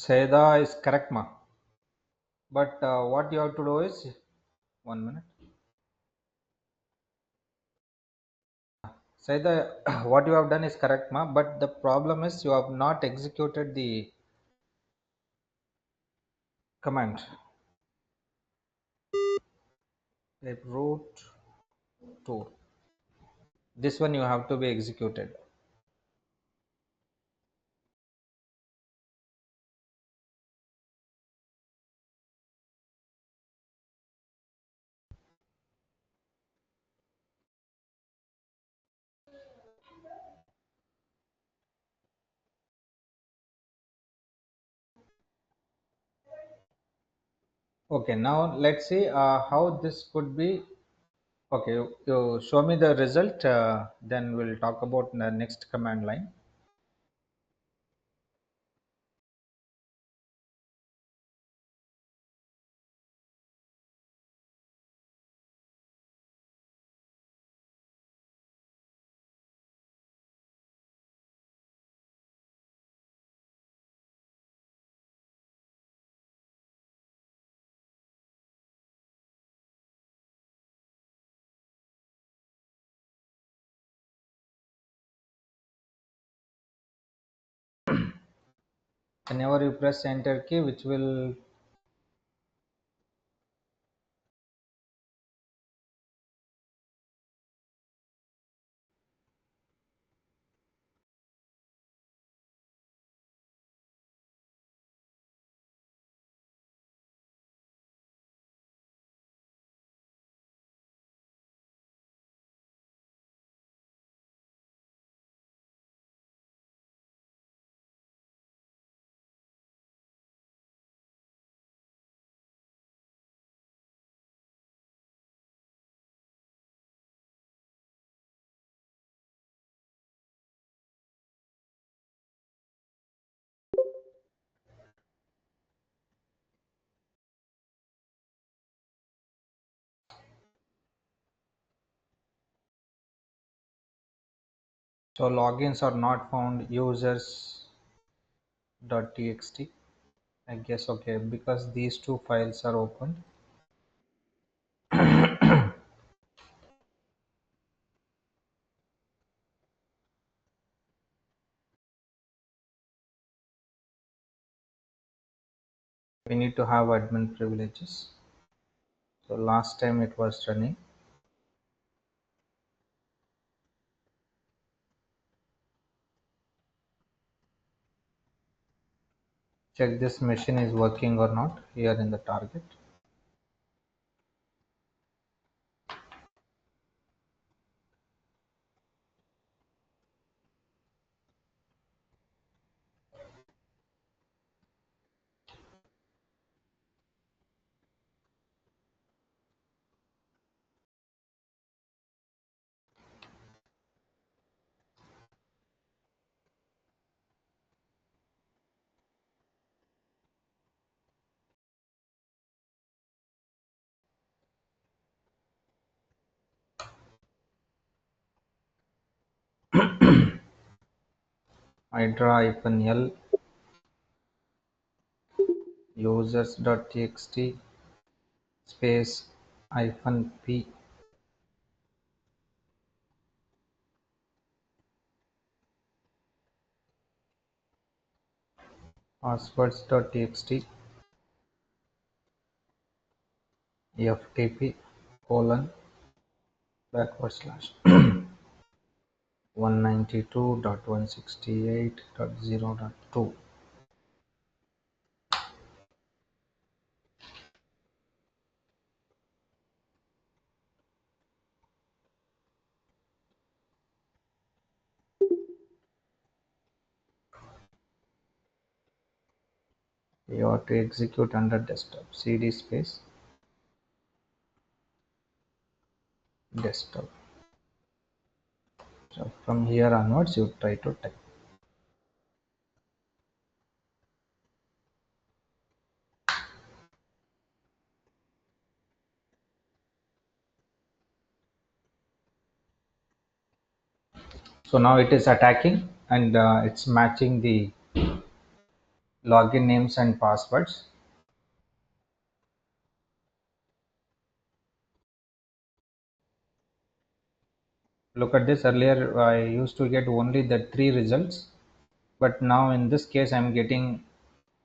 Seda is correct, ma. But what you have to do is 1 minute. Seda, what you have done is correct, ma. But the problem is you have not executed the command. Like root 2. This one you have to be executed. Okay, now let's see how this could be. Okay, you show me the result, then we'll talk about the next command line. Whenever you press enter key, which will so logins are not found users.txt. I guess okay because these two files are opened. We need to have admin privileges. So last time it was running. Check this machine is working or not here in the target. hydra-l users.txt space -p passwords.txt ftp colon backward slash 192.168.0.2. You have to execute under desktop cd space desktop. So from here onwards you try to type. So now it is attacking and it's matching the login names and passwords. Look at this. Earlier I used to get only the three results, but now in this case I'm getting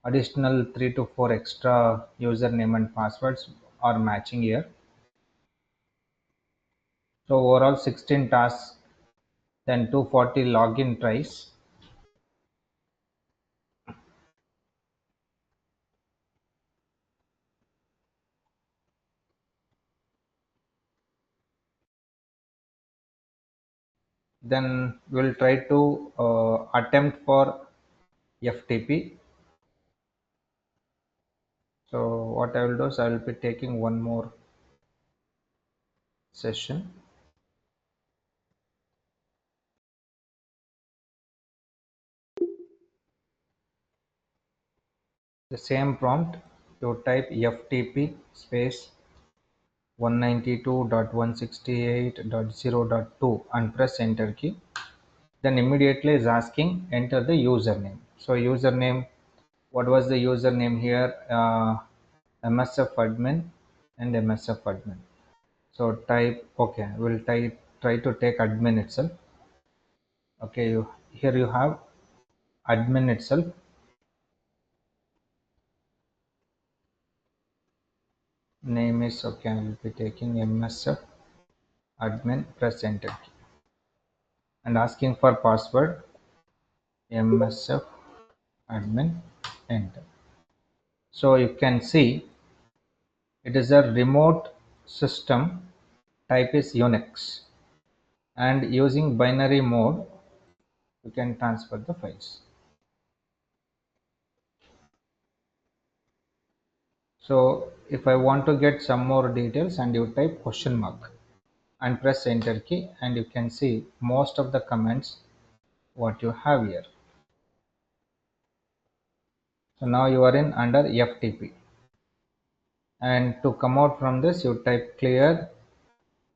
additional 3 to 4 extra username and passwords are matching here. So overall 16 tasks, then 240 login tries. Then we'll try to attempt for FTP. So what I will do is I will be taking one more session. The same prompt, you type FTP space 192.168.0.2 and press enter key. Then immediately is asking enter the username. So username, what was the username here? MSF admin and MSF admin. So type, okay, we'll try to take admin itself. Okay, here you have admin itself. Name is okay, I will be taking MSF admin, press enter key and asking for password MSF admin, enter. So you can see it is a remote system, type is Unix, and using binary mode you can transfer the files. So if I want to get some more details, and you type question mark and press enter key, and you can see most of the comments what you have here. So now you are in under FTP, and to come out from this you type clear,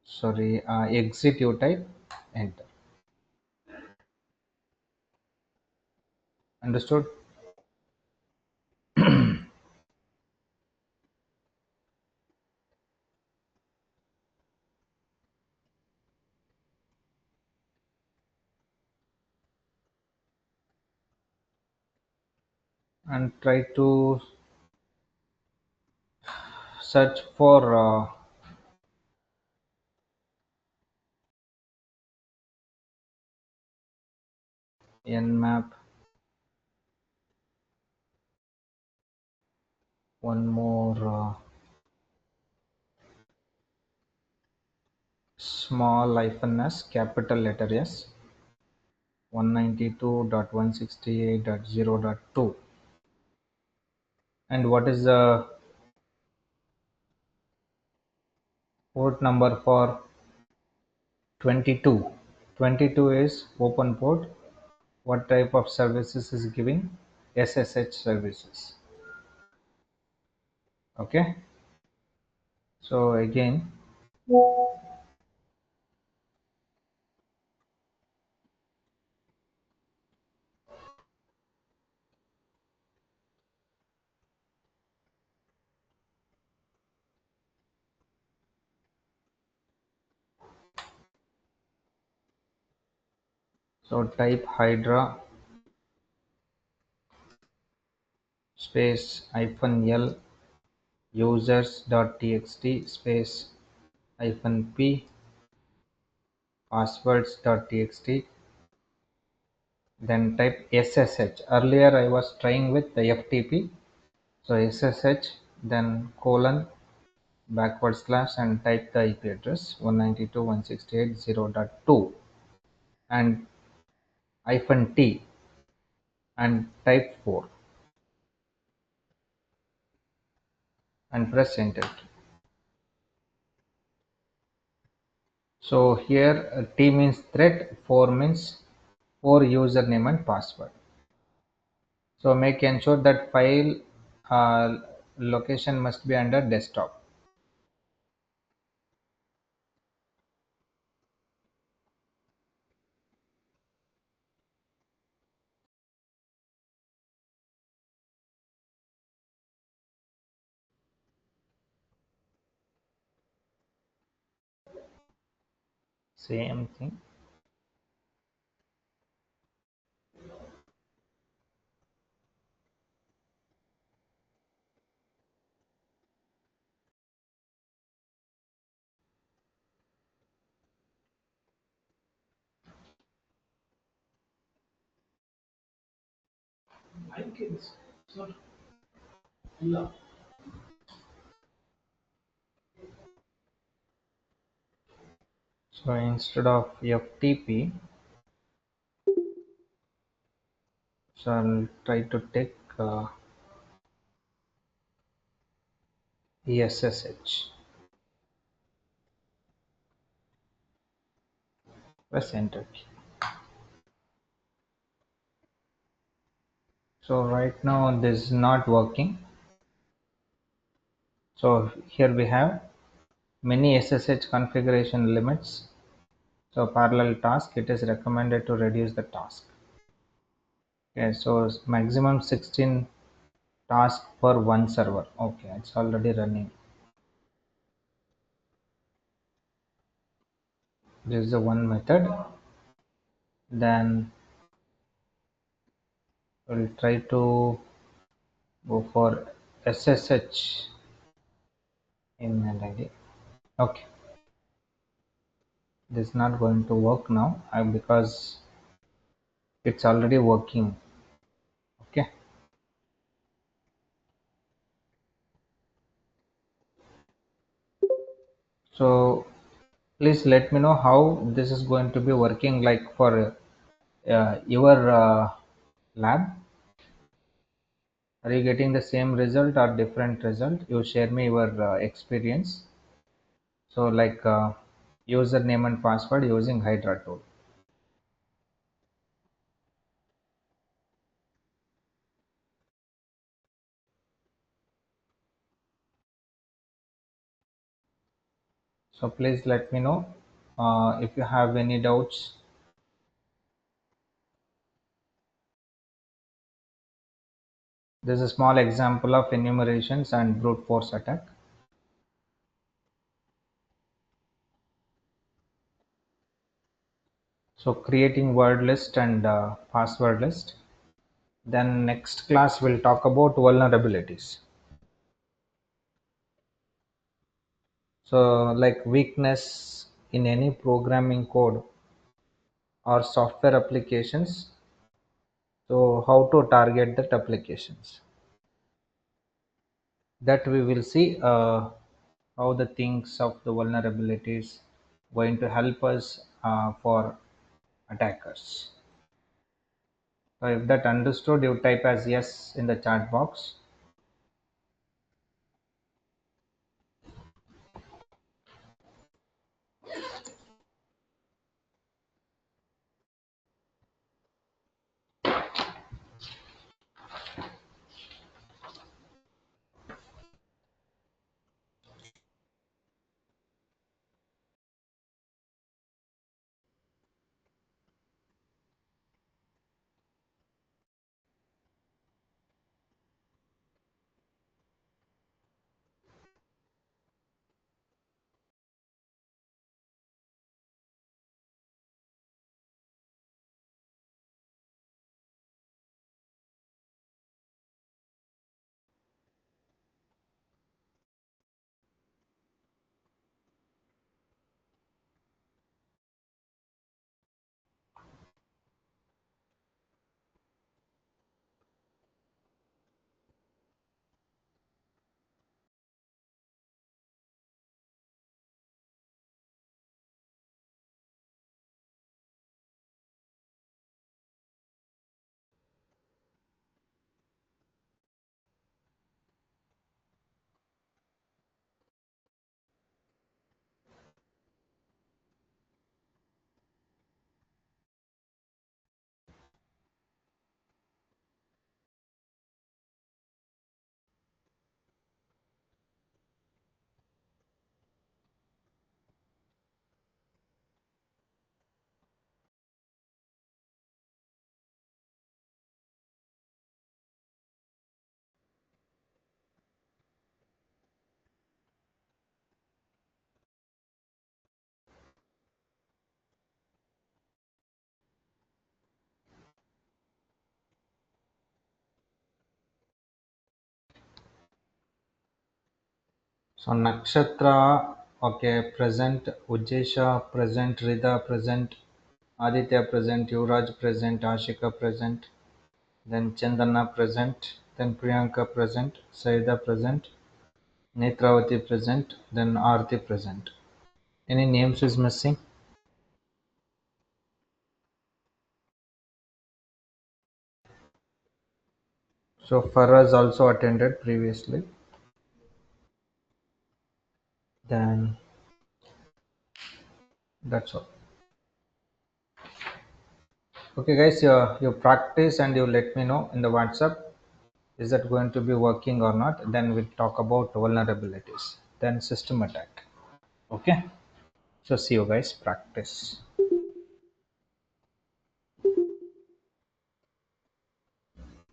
sorry, exit, you type enter. Understood? And try to search for nmap, one more small hyphen s, capital letter S, 192.168.0.2. And what is the port number for 22? 22 is open port. What type of services is giving? SSH services. Okay. So again, so type Hydra space hyphen L users.txt space hyphen P passwords.txt, then type SSH. Earlier I was trying with the FTP, so SSH, then colon backward slash and type the IP address 192.168.0.2 and hyphen T and type 4 and press enter. So here T means threat, 4 means 4 username and password. So make ensure that file uh, location must be under desktop. Same thing. So instead of FTP, so I'll try to take ESSH. Press enter key. So right now this is not working. So here we have many SSH configuration limits. So parallel task, it is recommended to reduce the task. Okay, so maximum 16 tasks per one server. Okay, it's already running. This is the one method. Then we'll try to go for SSH email ID. Okay, this is not going to work now because it's already working. Okay, so please let me know how this is going to be working like for your lab. Are you getting the same result or different result? You share me your experience. So like username and password using Hydra tool. So please let me know if you have any doubts. This is a small example of enumerations and brute force attack. So creating word list and password list. Then next class we'll talk about vulnerabilities. So like weakness in any programming code or software applications. So how to target that applications. That we will see how the things of the vulnerabilities going to help us for attackers. So if that understood, you type as yes in the chat box. So nakshatra, okay, present. Ujjesha present. Rida present. Aditya present. Yuvraj present. Ashika present. Then Chandana present. Then Priyanka present. Saida present. Netravati present. Then Arti present. Any names is missing? So Faraz also attended previously. Then that's all. Okay, guys, you practice and you let me know in the WhatsApp. Is that going to be working or not? Then we'll talk about vulnerabilities. Then system attack. Okay. So see you guys. Practice.